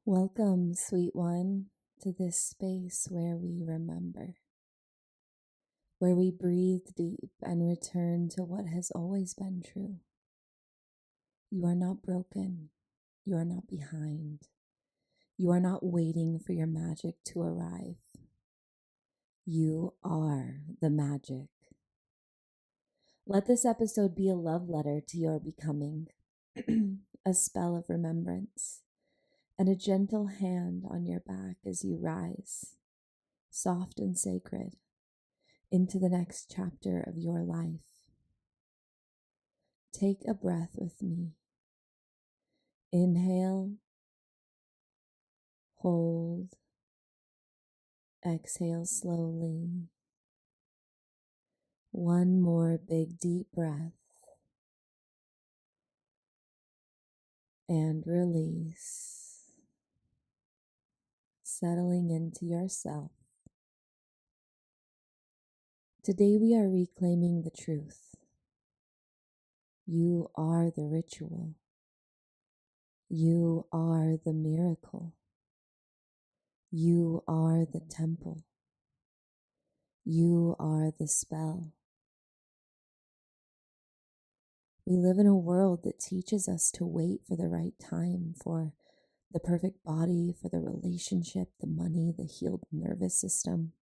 Welcome, sweet one, to this space where we remember, where we breathe deep and return to what has always been true. You are not broken. You are not behind. You are not waiting for your magic to arrive. You are the magic. Let this episode be a love letter to your becoming, a spell of remembrance, and a gentle hand on your back as you rise, soft and sacred, into the next chapter of your life. Take a breath with me. Inhale, hold, exhale slowly. One more big deep breath and release, settling into yourself. Today we are reclaiming the truth. You are the ritual. You are the miracle. You are the temple. You are the spell. We live in a world that teaches us to wait for the right time, for the perfect body, for the relationship, the money, the healed nervous system.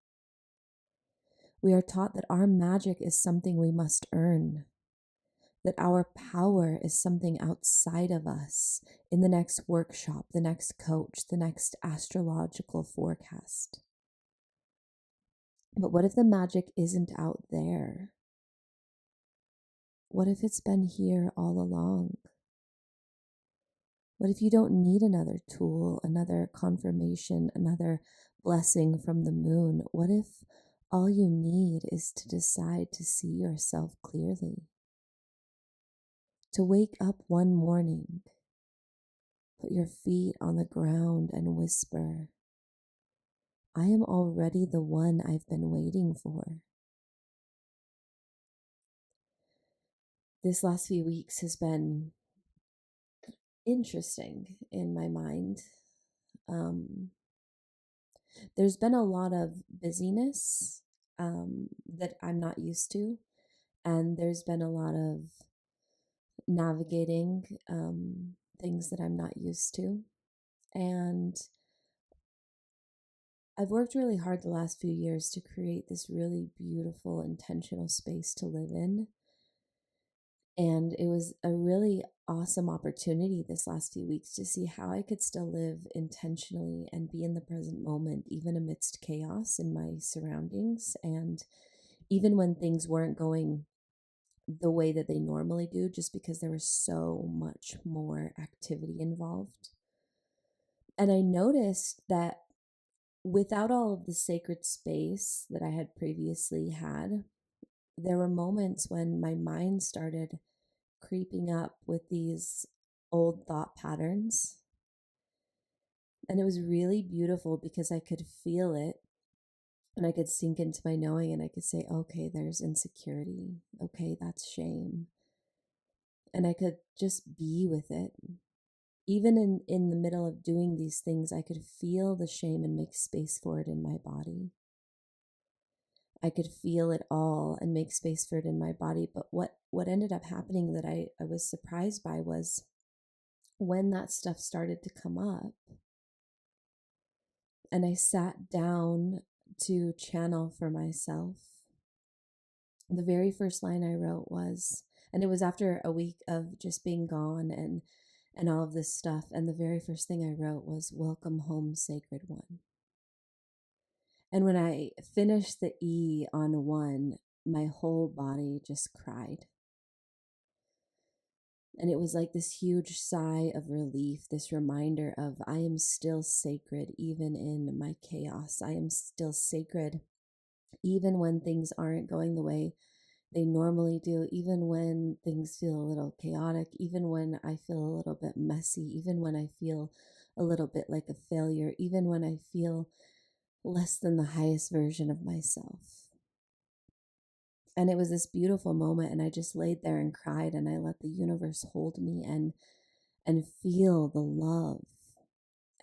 We are taught that our magic is something we must earn, that our power is something outside of us in the next workshop, the next coach, the next astrological forecast. But what if the magic isn't out there? What if it's been here all along? What if you don't need another tool, another confirmation, another blessing from the moon? What if all you need is to decide to see yourself clearly? To wake up one morning, put your feet on the ground and whisper, I am already the one I've been waiting for. This last few weeks has been interesting in my mind. There's been a lot of busyness that I'm not used to, and there's been a lot of navigating things that I'm not used to. And I've worked really hard the last few years to create this really beautiful, intentional space to live in. And it was a really awesome opportunity this last few weeks to see how I could still live intentionally and be in the present moment, even amidst chaos in my surroundings. And even when things weren't going the way that they normally do, just because there was so much more activity involved. And I noticed that without all of the sacred space that I had previously had, there were moments when my mind started creeping up with these old thought patterns. And it was really beautiful because I could feel it and I could sink into my knowing and I could say, okay, there's insecurity. Okay, that's shame. And I could just be with it. Even in the middle of doing these things, I could feel the shame and make space for it in my body. I could feel it all and make space for it in my body. But what ended up happening that I was surprised by was when that stuff started to come up and I sat down to channel for myself, the very first line I wrote was, and it was after a week of just being gone and all of this stuff. And the very first thing I wrote was, welcome home, sacred one. And when I finished the E on one, my whole body just cried. And it was like this huge sigh of relief, this reminder of I am still sacred even in my chaos. I am still sacred even when things aren't going the way they normally do, even when things feel a little chaotic, even when I feel a little bit messy, even when I feel a little bit like a failure, even when I feel less than the highest version of myself. And it was this beautiful moment, and I just laid there and cried, and I let the universe hold me and feel the love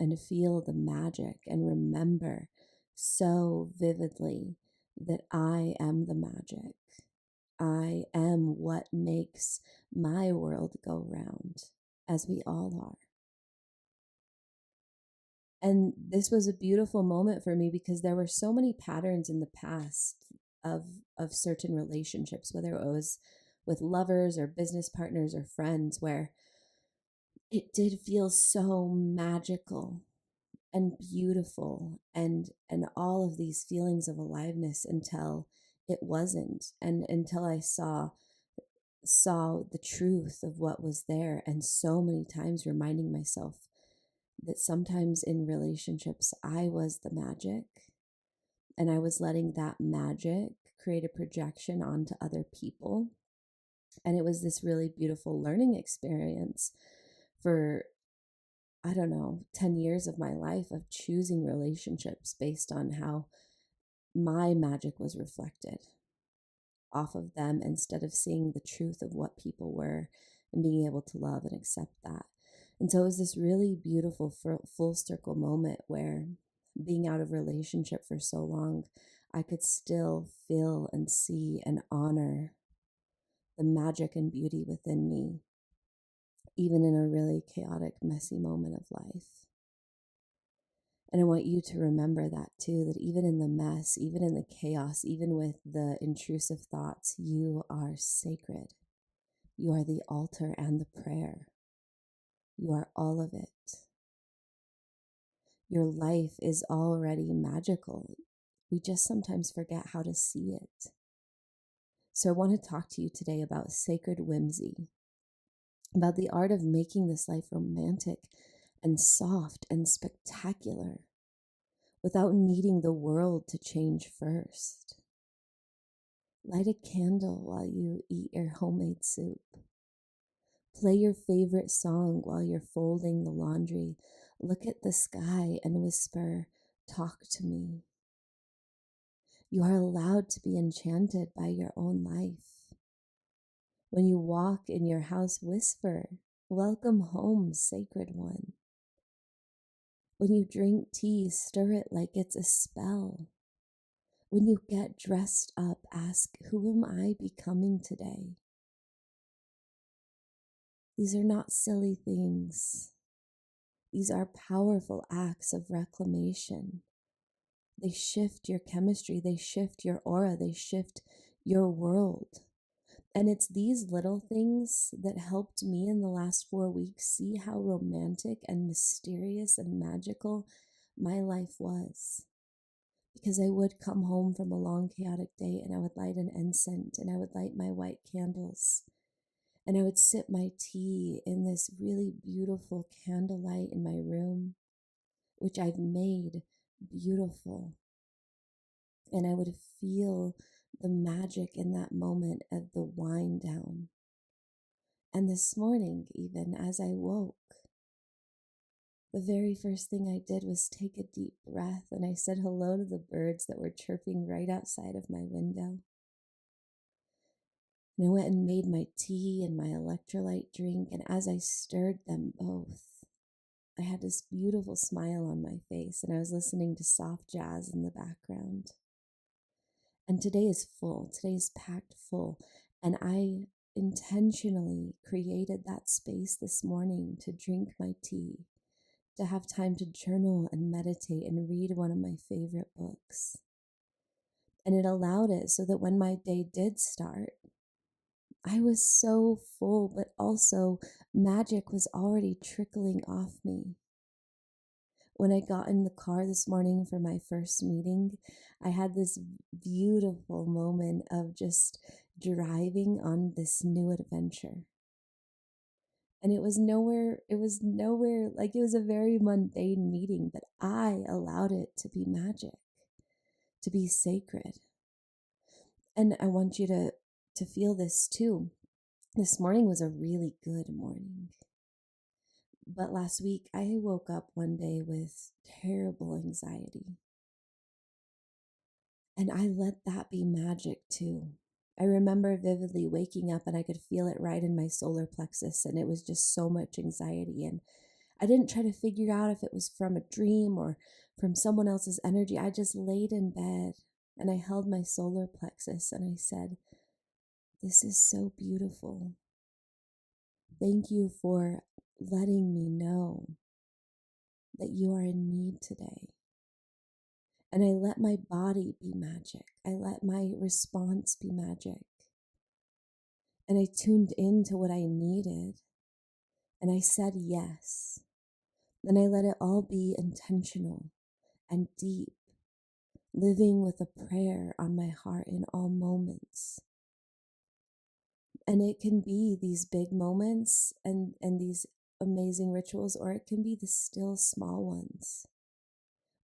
and feel the magic and remember so vividly that I am the magic. I am what makes my world go round, as we all are. And this was a beautiful moment for me because there were so many patterns in the past of certain relationships, whether it was with lovers or business partners or friends, where it did feel so magical and beautiful and all of these feelings of aliveness until it wasn't, and until I saw the truth of what was there, and so many times reminding myself that sometimes in relationships I was the magic, and I was letting that magic create a projection onto other people. And it was this really beautiful learning experience for, I don't know, 10 years of my life of choosing relationships based on how my magic was reflected off of them, instead of seeing the truth of what people were and being able to love and accept that. And so it was this really beautiful full circle moment where, being out of relationship for so long, I could still feel and see and honor the magic and beauty within me, even in a really chaotic, messy moment of life. And I want you to remember that too, that even in the mess, even in the chaos, even with the intrusive thoughts, you are sacred. You are the altar and the prayer. You are all of it. Your life is already magical. We just sometimes forget how to see it. So I want to talk to you today about sacred whimsy, about the art of making this life romantic and soft and spectacular without needing the world to change first. Light a candle while you eat your homemade soup. Play your favorite song while you're folding the laundry. Look at the sky and whisper, "Talk to me." You are allowed to be enchanted by your own life. When you walk in your house, whisper, "Welcome home, sacred one." When you drink tea, stir it like it's a spell. When you get dressed up, ask, "Who am I becoming today?" These are not silly things. These are powerful acts of reclamation. They shift your chemistry, they shift your aura, they shift your world. And it's these little things that helped me in the last 4 weeks see how romantic and mysterious and magical my life was. Because I would come home from a long, chaotic day and I would light an incense and I would light my white candles. And I would sip my tea in this really beautiful candlelight in my room, which I've made beautiful. And I would feel the magic in that moment of the wind down. And this morning, even as I woke, the very first thing I did was take a deep breath, and I said hello to the birds that were chirping right outside of my window. And I went and made my tea and my electrolyte drink, and as I stirred them both, I had this beautiful smile on my face, and I was listening to soft jazz in the background. And today is full, today is packed full, and I intentionally created that space this morning to drink my tea, to have time to journal and meditate and read one of my favorite books. And it allowed it so that when my day did start, I was so full, but also magic was already trickling off me. When I got in the car this morning for my first meeting, I had this beautiful moment of just driving on this new adventure. And it was nowhere, like it was a very mundane meeting, but I allowed it to be magic, to be sacred. And I want you to feel this too. This morning was a really good morning. But last week, I woke up one day with terrible anxiety. And I let that be magic too. I remember vividly waking up and I could feel it right in my solar plexus, and it was just so much anxiety. And I didn't try to figure out if it was from a dream or from someone else's energy. I just laid in bed and I held my solar plexus and I said, "This is so beautiful. Thank you for letting me know that you are in need today." And I let my body be magic. I let my response be magic. And I tuned into what I needed. And I said yes. And I let it all be intentional and deep, living with a prayer on my heart in all moments. And it can be these big moments and these amazing rituals, or it can be the still small ones.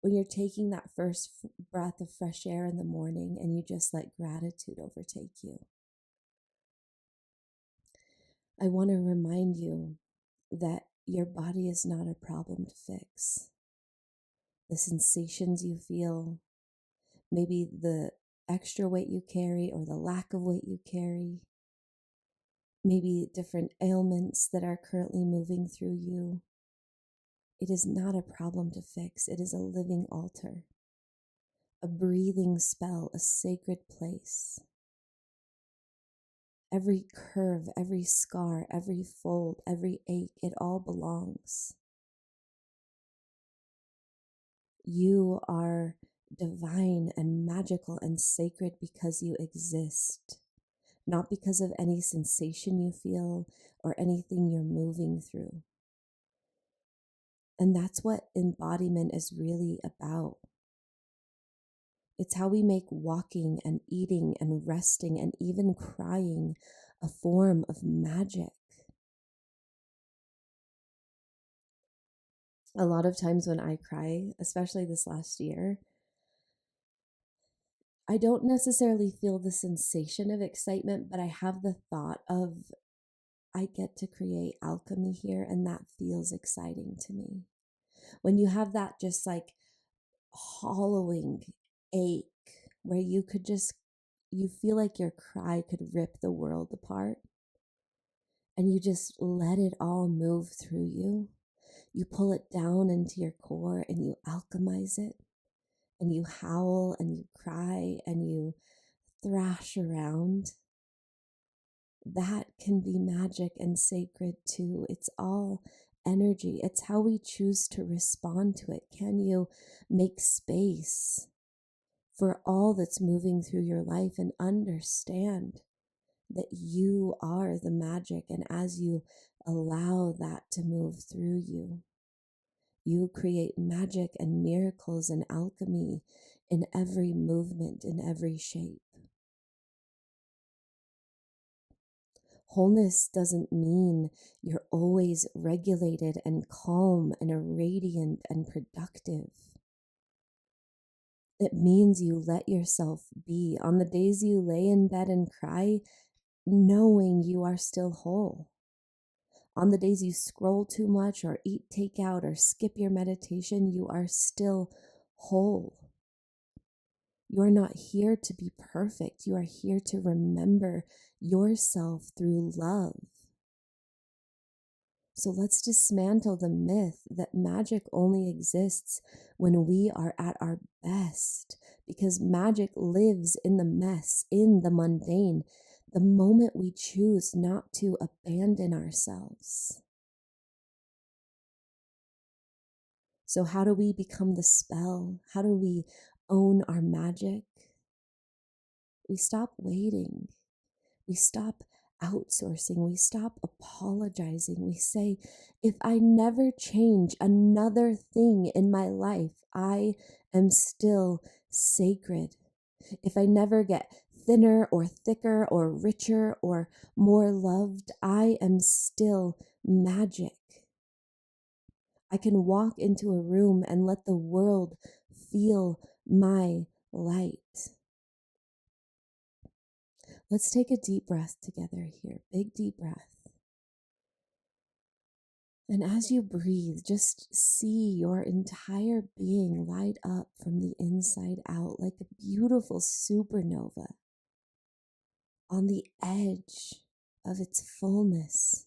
When you're taking that first breath of fresh air in the morning and you just let gratitude overtake you. I want to remind you that your body is not a problem to fix. The sensations you feel, maybe the extra weight you carry or the lack of weight you carry, maybe different ailments that are currently moving through you. It is not a problem to fix. It is a living altar, a breathing spell, a sacred place. Every curve, every scar, every fold, every ache, it all belongs. You are divine and magical and sacred because you exist, not because of any sensation you feel or anything you're moving through. And that's what embodiment is really about. It's how we make walking and eating and resting and even crying a form of magic. A lot of times when I cry, especially this last year, I don't necessarily feel the sensation of excitement, but I have the thought of, I get to create alchemy here, and that feels exciting to me. When you have that just like hollowing ache where you feel like your cry could rip the world apart, and you just let it all move through you. You pull it down into your core and you alchemize it, and you howl and you cry and you thrash around. That can be magic and sacred too. It's all energy. It's how we choose to respond to it. Can you make space for all that's moving through your life and understand that you are the magic? And as you allow that to move through you, you create magic and miracles and alchemy in every movement, in every shape. Wholeness doesn't mean you're always regulated and calm and radiant and productive. It means you let yourself be on the days you lay in bed and cry, knowing you are still whole. On the days you scroll too much or eat takeout or skip your meditation, you are still whole. You are not here to be perfect. You are here to remember yourself through love. So let's dismantle the myth that magic only exists when we are at our best, because magic lives in the mess, in the mundane, the moment we choose not to abandon ourselves. So how do we become the spell? How do we own our magic? We stop waiting. We stop outsourcing. We stop apologizing. We say, if I never change another thing in my life, I am still sacred. If I never get thinner or thicker or richer or more loved, I am still magic. I can walk into a room and let the world feel my light. Let's take a deep breath together here. Big, deep breath. And as you breathe, just see your entire being light up from the inside out like a beautiful supernova on the edge of its fullness.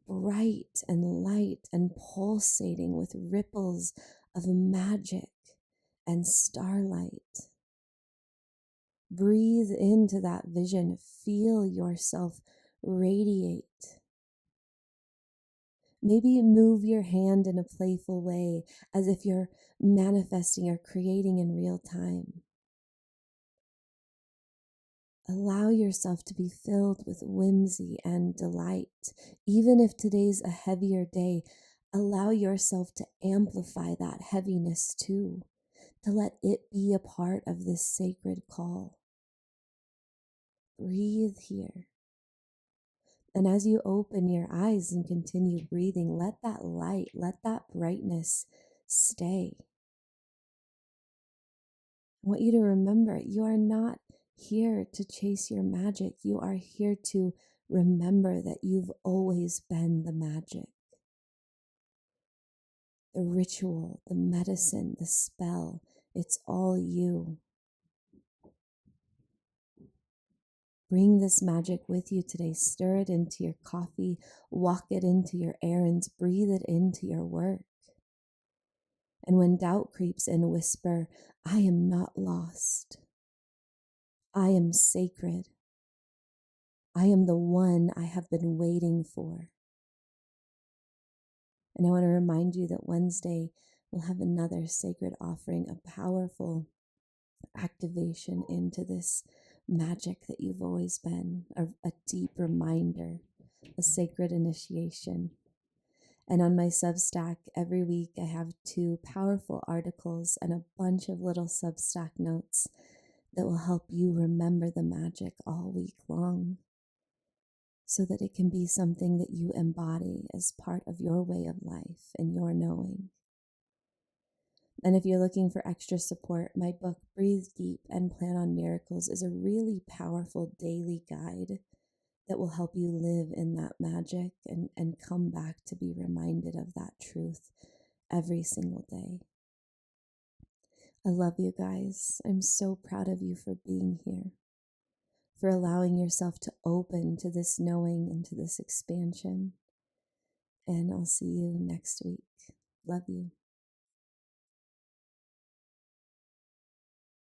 bright and light and pulsating with ripples of magic and starlight. Breathe into that vision. Feel yourself radiate. Maybe move your hand in a playful way as if you're manifesting or creating in real time. Allow yourself to be filled with whimsy and delight. Even if today's a heavier day, allow yourself to amplify that heaviness too, to let it be a part of this sacred call. Breathe here. And as you open your eyes and continue breathing, let that light, let that brightness stay. I want you to remember, you are not here to chase your magic. You are here to remember that you've always been the magic. The ritual, the medicine, the spell, it's all you. Bring this magic with you today. Stir it into your coffee, walk it into your errands, breathe it into your work. And when doubt creeps in, whisper, I am not lost. I am sacred. I am the one I have been waiting for. And I want to remind you that Wednesday we'll have another sacred offering, a powerful activation into this magic that you've always been, a deep reminder, a sacred initiation. And on my Substack, every week I have 2 powerful articles and a bunch of little Substack notes that will help you remember the magic all week long, so that it can be something that you embody as part of your way of life and your knowing. And if you're looking for extra support, my book, Breathe Deep and Plan on Miracles, is a really powerful daily guide that will help you live in that magic and come back to be reminded of that truth every single day. I love you guys. I'm so proud of you for being here, for allowing yourself to open to this knowing and to this expansion. And I'll see you next week. Love you.